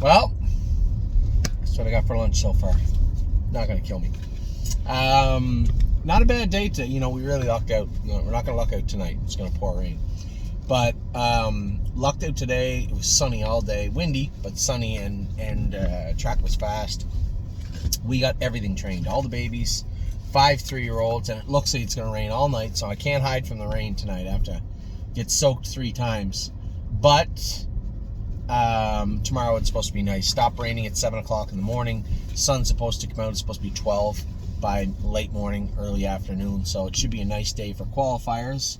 Well, that's what I got for lunch so far. Not going to kill me. Not a bad day to, we really lucked out. We're not going to luck out tonight. It's going to pour rain. But lucked out today. It was sunny all day. Windy, but sunny, and track was fast. We got everything trained. All the babies, 5 3-year-olds, and it looks like it's going to rain all night, so I can't hide from the rain tonight. I have to get soaked 3 times. But tomorrow it's supposed to be nice. Stop raining at 7 o'clock in the morning. Sun's supposed to come out. It's supposed to be 12 by late morning, early afternoon. So it should be a nice day for qualifiers.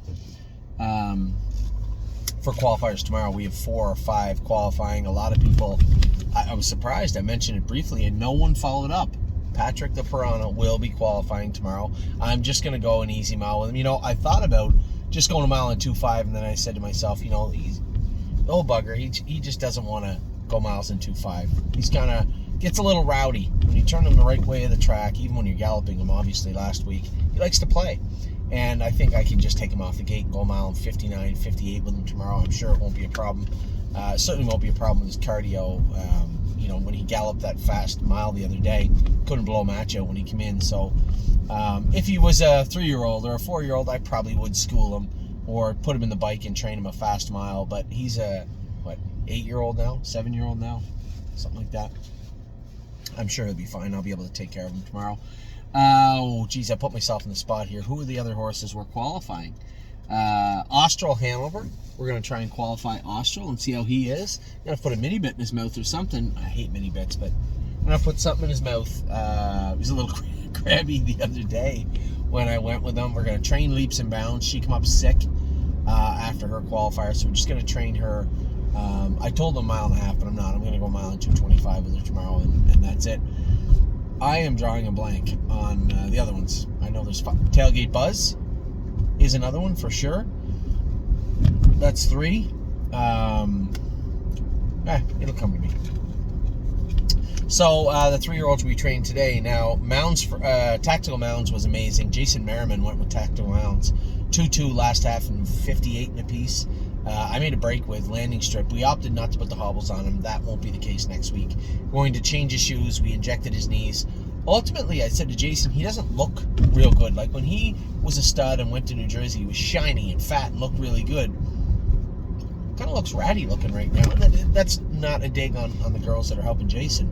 For qualifiers tomorrow, we have 4 or 5 qualifying. A lot of people, I was surprised. I mentioned it briefly, and no one followed up. Patrick the Piranha will be qualifying tomorrow. I'm just going to go an easy mile with him. I thought about just going a mile in 2.5, and then I said to myself, he's the old bugger. He just doesn't want to go miles in 2.5. He's kind of gets a little rowdy when you turn him the right way of the track. Even when you're galloping him, obviously last week, he likes to play. And I think I can just take him off the gate and go a mile in 59, 58 with him tomorrow. I'm sure it won't be a problem. Certainly won't be a problem with his cardio. When he galloped that fast mile the other day, couldn't blow a match out when he came in. So if he was a 3-year-old or a 4-year-old, I probably would school him or put him in the bike and train him a fast mile. But he's a, 8-year-old now? 7-year-old now? Something like that. I'm sure he'll be fine. I'll be able to take care of him tomorrow. I put myself in the spot here. Who are the other horses we're qualifying? Austral Hanover. We're going to try and qualify Austral and see how he is. I'm going to put a mini bit in his mouth or something. I hate mini bits, but I'm going to put something in his mouth. He was a little crabby the other day when I went with him. We're going to train leaps and bounds. She came up sick after her qualifier, so we're just going to train her. I told him 1.5 miles, but I'm not. I'm going to go a mile in 2:25 with her tomorrow, and that's it. I am drawing a blank on the other ones. I know there's Tailgate Buzz is another one for sure. That's 3. It'll come to me. So the 3-year-olds we trained today. Now Mounds, Tactical Mounds was amazing. Jason Merriman went with Tactical Mounds. 2-2 last half and 58 in a piece. I made a break with Landing Strip. We opted not to put the hobbles on him. That won't be the case next week. Going to change his shoes. We injected his knees. Ultimately, I said to Jason, he doesn't look real good. Like when he was a stud and went to New Jersey, he was shiny and fat and looked really good. Kind of looks ratty looking right now. And that's not a dig on the girls that are helping Jason.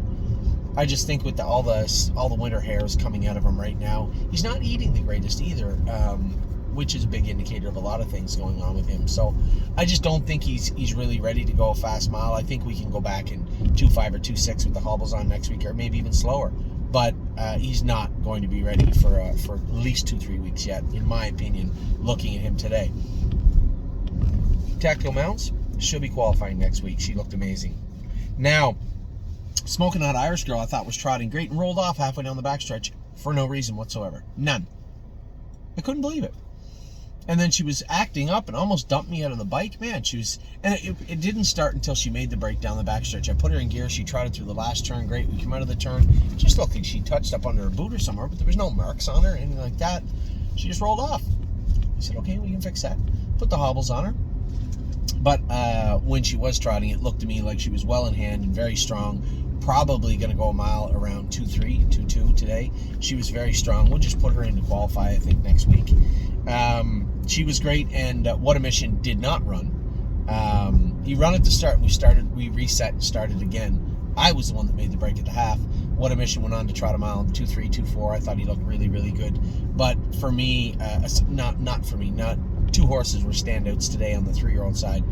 I just think with all the winter hairs coming out of him right now, he's not eating the greatest either. Which is a big indicator of a lot of things going on with him. So I just don't think he's really ready to go a fast mile. I think we can go back in 2.5 or 2.6 with the hobbles on next week, or maybe even slower. But he's not going to be ready for at least 2-3 weeks yet, in my opinion, looking at him today. Tactical Mounts should be qualifying next week. She looked amazing. Now, Smoking Hot Irish Girl I thought was trotting great and rolled off halfway down the backstretch for no reason whatsoever. None. I couldn't believe it. And then she was acting up and almost dumped me out of the bike. Man, it didn't start until she made the break down the backstretch. I put her in gear. She trotted through the last turn. Great. We came out of the turn. It just looked like she touched up under her boot or somewhere, but there was no marks on her, anything like that. She just rolled off. I said, okay, we can fix that. Put the hobbles on her. But when she was trotting, it looked to me like she was well in hand and very strong. Probably going to go a mile around 2.3, 2.2 today. She was very strong. We'll just put her in to qualify, I think, next week. She was great, and What a Mission did not run. He ran at the start. We reset and started again. I was the one that made the break at the half. What a Mission went on to trot a mile in 2.3, 2.4. I thought he looked really, really good. But for me, not for me. Not 2 horses were standouts today on the 3-year-old side.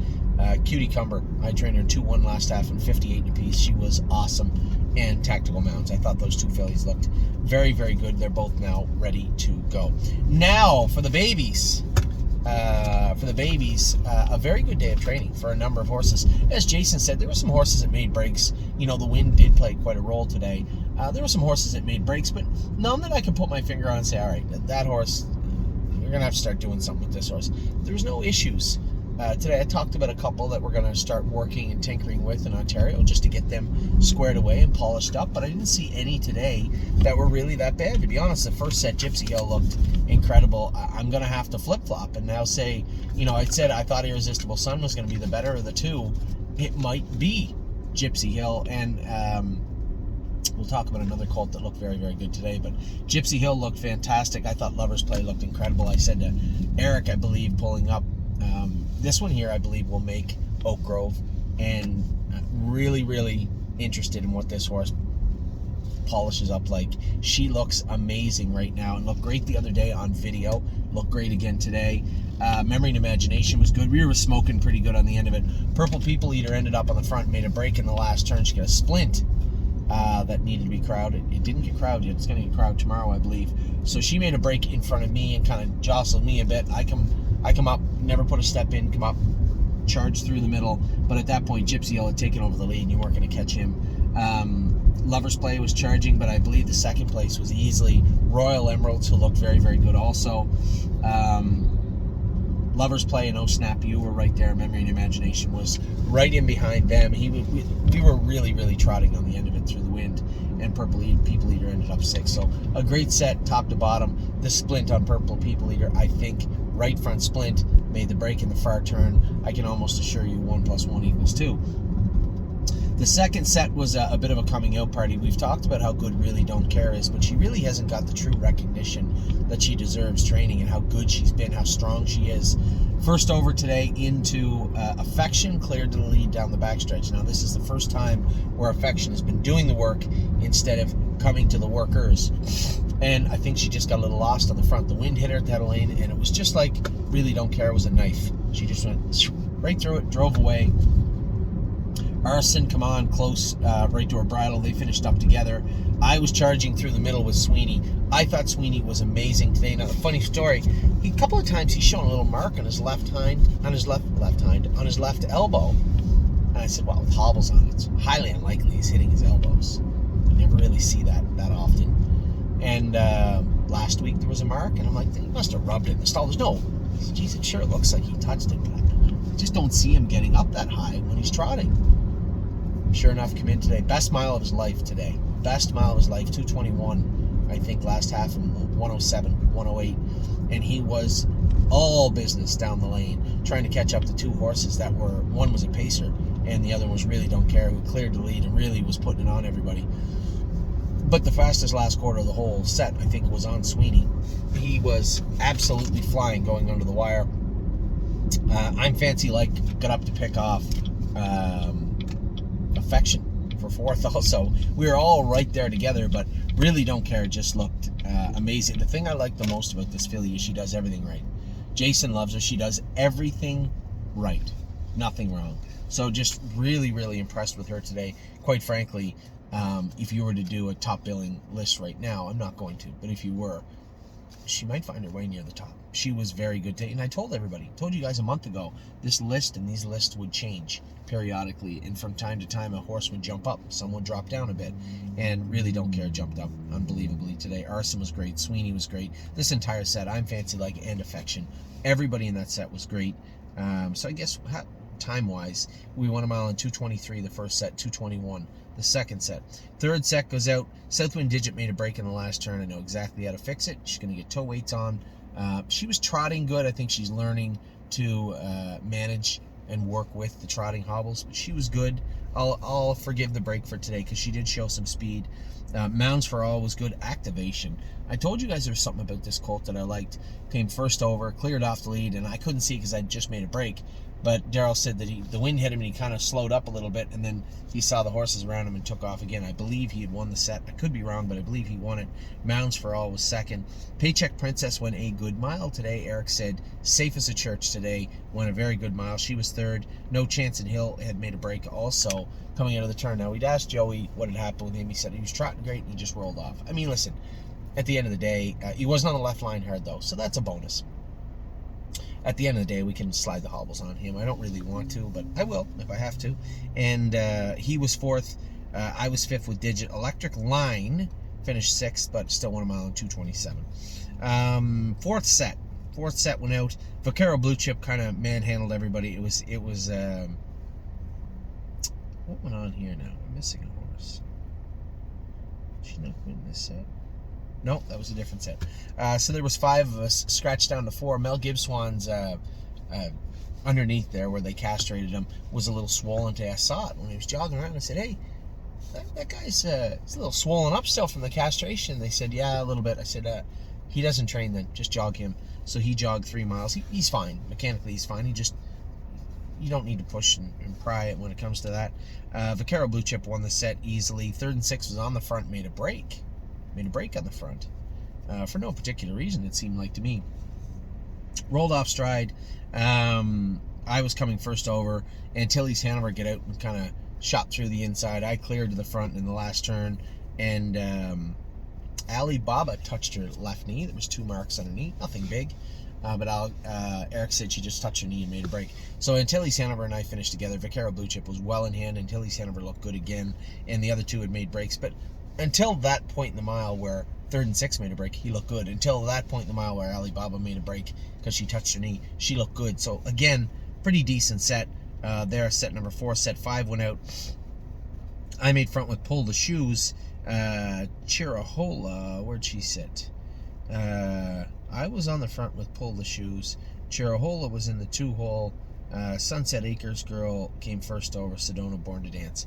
Cutie Cumber, I trained her 2-1 last half and 58 in a piece. She was awesome. And Tactical Mounts. I thought those 2 fillies looked very, very good. They're both now ready to go. Now, for the babies. A very good day of training for a number of horses. As Jason said, there were some horses that made breaks. The wind did play quite a role today. There were some horses that made breaks, but none that I can put my finger on and say, all right, that horse, we're going to have to start doing something with this horse. There was no issues. Today I talked about a couple that we're going to start working and tinkering with in Ontario just to get them squared away and polished up, but I didn't see any today that were really that bad. To be honest, the first set, Gypsy Hill, looked incredible. I'm going to have to flip-flop and now say, I said I thought Irresistible Sun was going to be the better of the 2. It might be Gypsy Hill, and we'll talk about another colt that looked very, very good today, but Gypsy Hill looked fantastic. I thought Lover's Play looked incredible. I said to Eric, I believe, pulling up, this one here, I believe, will make Oak Grove, and really, really interested in what this horse polishes up like. She looks amazing right now and looked great the other day on video. Looked great again today. Memory and Imagination was good. We were smoking pretty good on the end of it. Purple People Eater ended up on the front, made a break in the last turn. She got a splint that needed to be crowded. It didn't get crowded yet. It's going to get crowded tomorrow, I believe. So she made a break in front of me and kind of jostled me a bit. I come up, never put a step in, come up, charge through the middle, but at that point Gypsy Hill had taken over the lead and you weren't going to catch him. Lover's Play was charging, but I believe the second place was easily Royal Emeralds, who looked very, very good also. Lover's Play and Oh Snap You were right there. Memory and Imagination was right in behind them. We were really, really trotting on the end of it through the wind, and Purple People Eater ended up 6th. So a great set, top to bottom. The splint on Purple People Eater, I think, right front splint, made the break in the far turn. I can almost assure you 1 + 1 = 2. The second set was a bit of a coming out party. We've talked about how good Really Don't Care is, but she really hasn't got the true recognition that she deserves training and how good she's been, how strong she is. First over today into Affection, cleared to the lead down the backstretch. Now this is the first time where Affection has been doing the work instead of coming to the workers. And I think she just got a little lost on the front. The wind hit her at the head of lane, and it was just like Really Don't Care was a knife. She just went right through it, drove away. Arson, come on, close, right to her bridle. They finished up together. I was charging through the middle with Sweeney. I thought Sweeney was amazing today. Now, the funny story, a couple of times he's shown a little mark on his left hind, on his left elbow. And I said, well, with hobbles on, it's highly unlikely he's hitting his elbows. You never really see that often. And last week there was a mark, and I'm like, he must have rubbed it in the stall. There's no, geez, it sure looks like he touched it, but I just don't see him getting up that high when he's trotting. Sure enough, come in today. Best mile of his life today. Best mile of his life, 2:21, I think, last half, and 1:07, 1:08. And he was all business down the lane, trying to catch up to two horses that were, one was a pacer, and the other was Really Don't Care, who cleared the lead and really was putting it on everybody. But the fastest last quarter of the whole set, I think, was on Sweeney. He was absolutely flying going under the wire. I'm Fancy Like got up to pick off Affection for 4th also. We were all right there together, but Really Don't Care just looked amazing. The thing I like the most about this filly is she does everything right. Jason loves her. She does everything right. Nothing wrong. So just really, really impressed with her today. Quite frankly, if you were to do a top billing list right now, I'm not going to, but if you were, she might find her way near the top. She was very good today. And I told you guys a month ago, this list and these lists would change periodically. And from time to time, a horse would jump up. Some would drop down a bit. And Really Don't Care jumped up unbelievably today. Arson was great. Sweeney was great. This entire set, I'm Fancy Like and Affection. Everybody in that set was great. So I guess time-wise, we won a mile in 2:23 the first set, 2:21 the second set. Third set goes out. Southwind Digit made a break in the last turn. I know exactly how to fix it. She's going to get toe weights on. She was trotting good. I think she's learning to manage and work with the trotting hobbles, but she was good. I'll forgive the break for today because she did show some speed. Mounds for All was good. Activation. I told you guys there was something about this colt that I liked. Came first over, cleared off the lead, and I couldn't see because I just made a break. But Daryl said that the wind hit him and he kind of slowed up a little bit, and then he saw the horses around him and took off again. I believe he had won the set. I could be wrong, but I believe he won it. Mounds for All was second. Paycheck Princess went a good mile today. Eric said safe as a church today. Went a very good mile. She was third. No Chance in Hill had made a break also coming out of the turn. Now, we'd asked Joey what had happened with him. He said he was trotting great and he just rolled off. I mean, listen, at the end of the day, he wasn't on the left line hard, though, so that's a bonus. At the end of the day, we can slide the hobbles on him. I don't really want to, but I will if I have to. And he was fourth. I was fifth with Digit. Electric Line finished sixth, but still won a mile in 2:27. Fourth set went out. Vaquero Blue Chip kind of manhandled everybody. It was what went on here now? I'm missing a horse. Did she not win this set? No, that was a different set. So there was 5 of us, scratched down to 4. Mel Gibson's underneath there where they castrated him was a little swollen today. I saw it when he was jogging around. I said, hey, that guy's he's a little swollen up still from the castration. They said, yeah, a little bit. I said, he doesn't train then. Just jog him. So he jogged 3 miles. He's fine. Mechanically, he's fine. You don't need to push and pry it when it comes to that. Vaquero Blue Chip won the set easily. 3rd and 6 was on the front, made a break on the front. For no particular reason, it seemed like to me. Rolled off stride. I was coming first over, and Tilly's Hanover get out and kind of shot through the inside. I cleared to the front in the last turn, and Alibaba touched her left knee. There was 2 marks on her knee, nothing big. But Eric said she just touched her knee and made a break. So Antilles Hanover and I finished together. Vaquero Blue Chip was well in hand. Antilles Hanover looked good again, and the other 2 had made breaks. But until that point in the mile where 3rd and 6 made a break, he looked good. Until that point in the mile where Alibaba made a break because she touched her knee, she looked good. So again, pretty decent set. There, set number 4. Set 5 went out. I made front with Pull the Shoes. Chirahola, where'd she sit? I was on the front with Pull the Shoes. Chirahola was in the 2-hole. Sunset Acres Girl came first over. Sedona Born to Dance.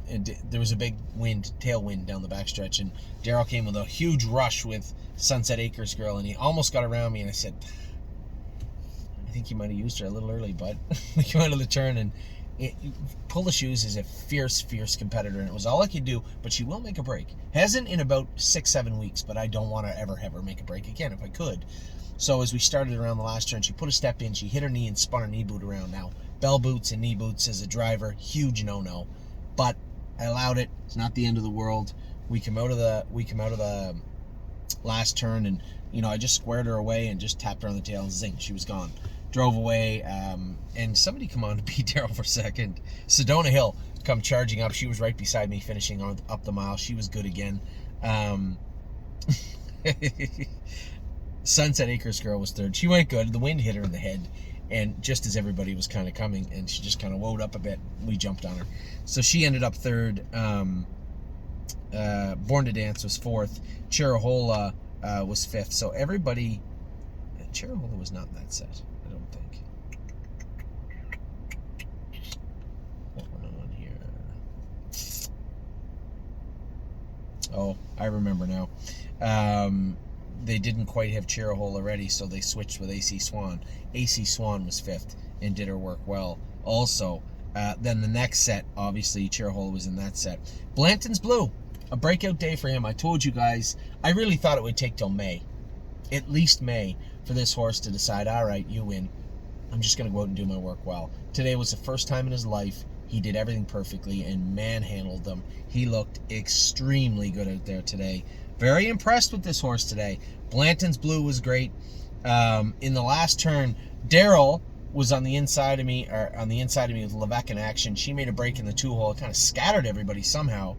And there was a big tailwind down the backstretch, and Daryl came with a huge rush with Sunset Acres Girl, and he almost got around me, and I said, I think you might have used her a little early, bud. We came out of the turn, and Pull the Shoes is a fierce competitor, and it was all I could do, but she will make a break. Hasn't in about 6-7 weeks, but I don't want to ever have her make a break again if I could. So as we started around the last turn, she put a step in, she hit her knee and spun her knee boot around. Now, bell boots and knee boots as a driver, huge no-no, but I allowed it. It's not the end of the world. We come out of the last turn, and I just squared her away and just tapped her on the tail, and zing, she was gone. Drove away, and somebody come on to beat Daryl for second. Sedona Hill come charging up. She was right beside me, finishing up the mile. She was good again. Sunset Acres Girl was third. She went good. The wind hit her in the head, and just as everybody was kind of coming, and she just kind of woed up a bit, we jumped on her. So she ended up third. Born to Dance was fourth. Chirahola was fifth. So everybody... Chirahola was not in that set, I don't think. What went on here? Oh, I remember now. They didn't quite have Chirahola ready, so they switched with AC Swan. AC Swan was fifth and did her work well. Also, then the next set, obviously, Chirahola was in that set. Blanton's Blue, a breakout day for him. I told you guys, I really thought it would take till May, at least May, for this horse to decide, all right, you win. I'm just going to go out and do my work well. Today was the first time in his life he did everything perfectly and manhandled them. He looked extremely good out there today. Very impressed with this horse today. Blanton's Blue was great. In the last turn, Daryl was on the inside of me, with Levesque in action. She made a break in the 2-hole. It kind of scattered everybody somehow.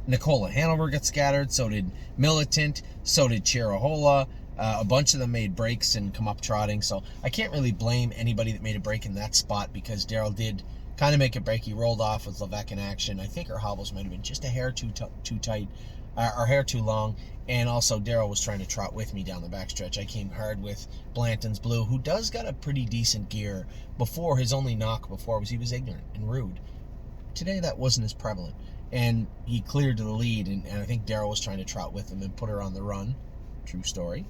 Nicola Hanover got scattered. So did Militant. So did Chirahola. A bunch of them made breaks and come up trotting. So I can't really blame anybody that made a break in that spot, because Daryl did kind of make a break. He rolled off with Levesque in action. I think her hobbles might have been just a hair too tight, or hair too long. And also Daryl was trying to trot with me down the backstretch. I came hard with Blanton's Blue, who does got a pretty decent gear. Before, his only knock before was he was ignorant and rude. Today that wasn't as prevalent. And he cleared to the lead, and I think Daryl was trying to trot with him and put her on the run. True story.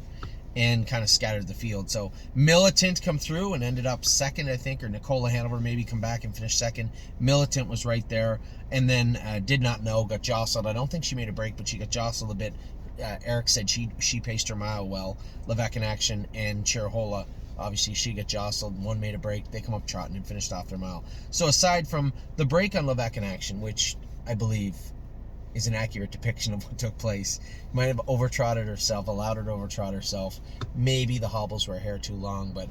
And kind of scattered the field. So Militant come through and ended up second, I think, or Nicola Hanover maybe come back and finish second. Militant was right there, and then did not know, got jostled. I don't think she made a break, but she got jostled a bit. Eric said she paced her mile well. Levesque in action and Chirahola, obviously she got jostled. One made a break. They come up trotting and finished off their mile. So aside from the break on Levesque in action, which I believe is an accurate depiction of what took place. Might have over-trotted herself, allowed her to over-trot herself. Maybe the hobbles were a hair too long, but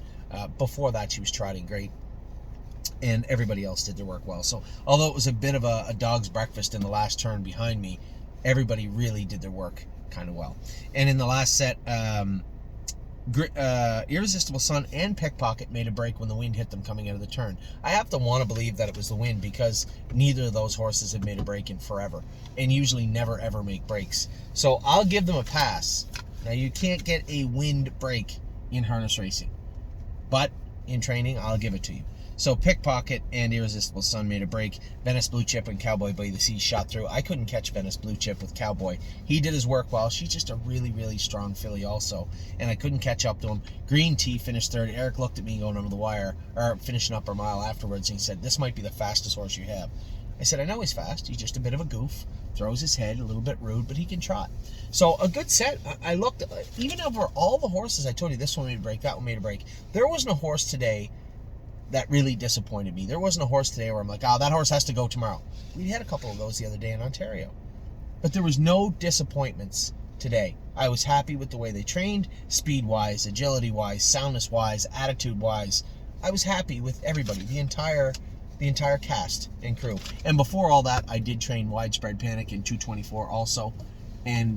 before that she was trotting great. And everybody else did their work well. So although it was a bit of a dog's breakfast in the last turn behind me, everybody really did their work kind of well. And in the last set, Irresistible Sun and Pickpocket made a break when the wind hit them coming out of the turn. I have to want to believe that it was the wind, because neither of those horses have made a break in forever, and usually never ever make breaks. So I'll give them a pass. Now, you can't get a wind break in harness racing. but in training, I'll give it to you. So Pickpocket and Irresistible Sun made a break. Venice Blue Chip and Cowboy by the Sea shot through. I couldn't catch Venice Blue Chip with Cowboy. He did his work well. She's just a really, really strong filly also, and I couldn't catch up to him. Green Tea finished third. Eric looked at me going under the wire, or finishing up our mile afterwards, and he said, "This might be the fastest horse you have." I said, "I know he's fast. He's just a bit of a goof. Throws his head, a little bit rude, but he can trot." So a good set. I looked, even over all the horses, I told you this one made a break, that one made a break. There wasn't a horse today that really disappointed me. There wasn't a horse today where I'm like, oh, that horse has to go tomorrow. We had a couple of those the other day in Ontario. But there was no disappointments today. I was happy with the way they trained, speed-wise, agility-wise, soundness-wise, attitude-wise. I was happy with everybody, the entire cast and crew. And before all that, I did train Widespread Panic in 224 also. And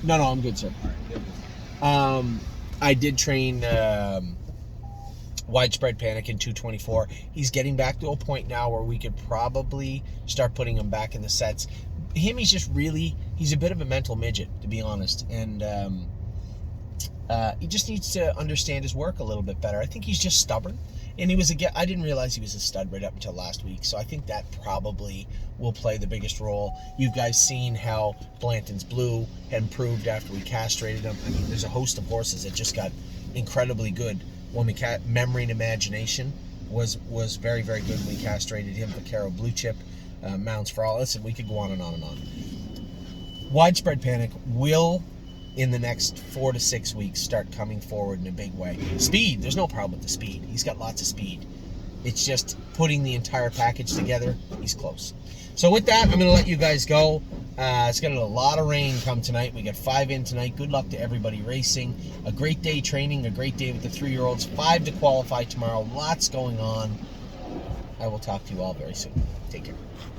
no, I'm good, sir. I did train Widespread Panic in 224. He's getting back to a point now where we could probably start putting him back in the sets. He's a bit of a mental midget, to be honest. And he just needs to understand his work a little bit better. I think he's just stubborn. And I didn't realize he was a stud right up until last week, so I think that probably will play the biggest role. You guys seen how Blanton's Blue had improved after we castrated him. I mean, there's a host of horses that just got incredibly good when we Memory and Imagination was very, very good when we castrated him. Vaquero Blue Chip, Mounts for All. Listen, we could go on and on and on. Widespread Panic will, in the next 4 to 6 weeks, start coming forward in a big way. Speed, there's no problem with the speed. He's got lots of speed. It's just putting the entire package together. He's close. So with that, I'm going to let you guys go. It's going to a lot of rain come tonight. We got 5 in tonight. Good luck to everybody racing. A great day training, a great day with the 3-year-olds. 5 to qualify tomorrow. Lots going on. I will talk to you all very soon. Take care.